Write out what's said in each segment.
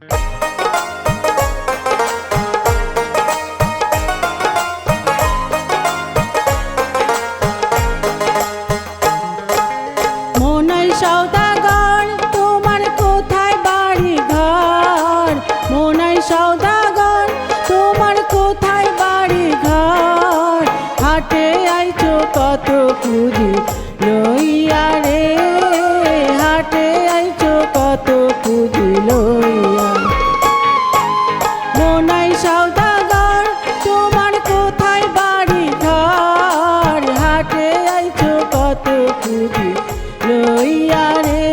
মোনাই সওদাগর তোমার কোথায় বাড়ি ঘর? মোনাই সওদাগর তোমার কোথায় বাড়ি ঘর? হাটে আইছো কত পুঁজি লইয়া রে, হাটে আইছো কত পুঁজি লইয়া। মোনাই সওদাগর তোমার কোথায় বাড়ি ঘর? হাটে আইছো কত পুঁজি লইয়া রে,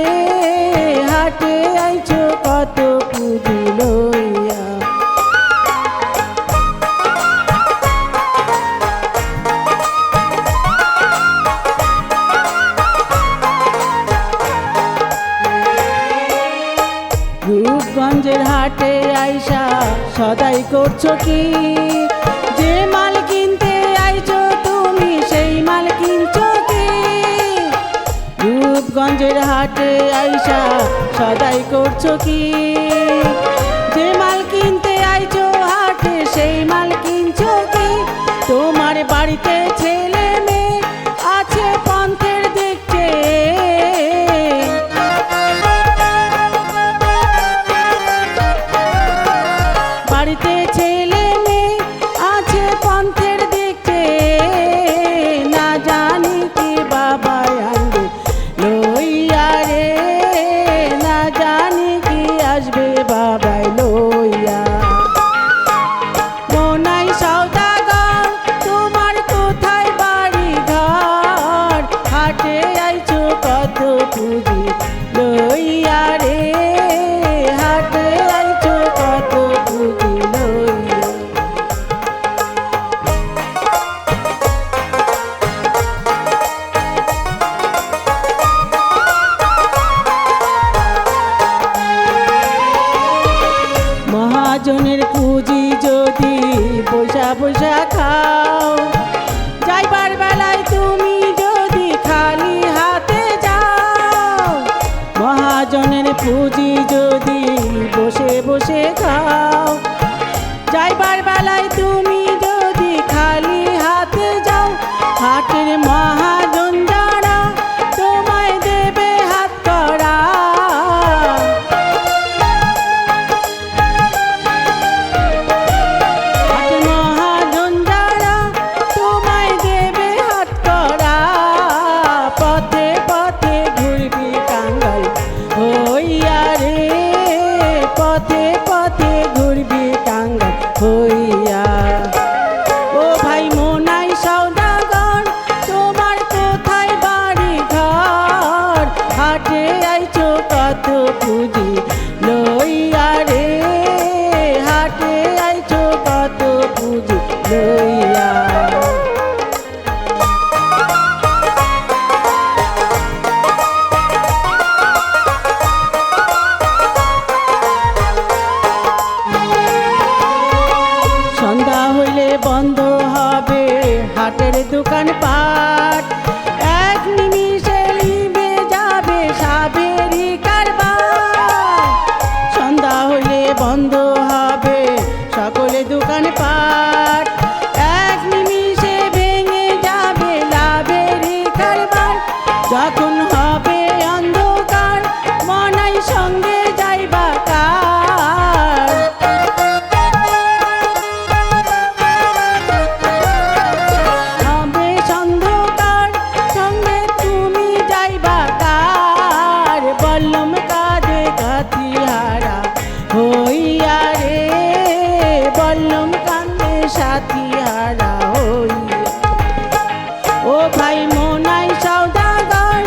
হাটে আইছো কত পুঁজি লইয়া। রূপগঞ্জের হাটে আইসা সদাই করছো কি? যে মাল কিনতে আইছো তুমি সেই মাল কিনছো কি? রূপগঞ্জের হাটে আইসা সদাই করছো কি? যে মাল কিনতে আইছো হাটে সেই মাল কিনছো কি? তোমার বাড়িতে ছেলে মেয়ে আছে পন্থের দেখছে, বাড়িতে ছেলে মেয়ে আছে পন্থের দেখছে। না জানি কি বাবা আনবে লইয়া রে, না জানি কি আসবে বাবাই লইয়া। মোনাই সওদাগর তোমার কোথায় বাড়ি ঘর? হাটে আইছো কত পুঁজি লইয়া রে, হাটে আইছো কত পুঁজি লইয়া। মহাজনের পুঁজি যদি বৈশা বৈশা খাও, যাইবার বেলায় তুমি যদি খালি হাতে যাও। মহাজনের পুঁজি যদি বসে বসে খাও, যাইবার বেলায় তুমি যদি খালি হাতে যাও। হাটের মহাজন যারা তোমায় দেবে হাত করা, হাটের মহাজন যারা তোমায় দেবে হাত করা। পথে পথে ঘুরবি কাঙ্গাল হইয়া রে, পথে পথে ঘুরবি কাঙ্গাল হইয়া। ও ভাই মোনাই সওদাগর তোমার কোথায় বাড়ি ঘর? হাটে আইছো কত পুঁজি লইয়া রে, হাটে আইছো কত পুঁজি লইয়া। সন্ধ্যা হইলে বন্ধ হবে হাটের দোকান পাট, এক নিমিষে লিবে যাবে সাবেরি কারবার। সন্ধ্যা হইলে বন্ধ হবে সকলে দোকান পাট, এক নিমিষে ভেঙে যাবে লাভেরি কারবার। যখন হবে অন্ধকার মনাই সঙ্গে যাইবা কার? হবে অন্ধকার সঙ্গে তুমি যাইবা কার? বললম কাঁধে কাঠিহারা হইয়া রে, বললম কাঁধে সাথিহারা হইয়া। ও ভাই মোনাই সওদাগর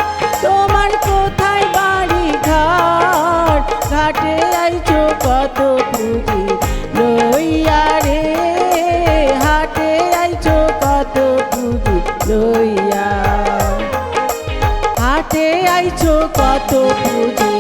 তোমার কোথায় বাড়ি ঘর? ঘাটে আইছো কত পুঁজি লইয়া রে, হাটে আইছো কত পুঁজি লইয়া। হাটে আইছো কত পুঁজি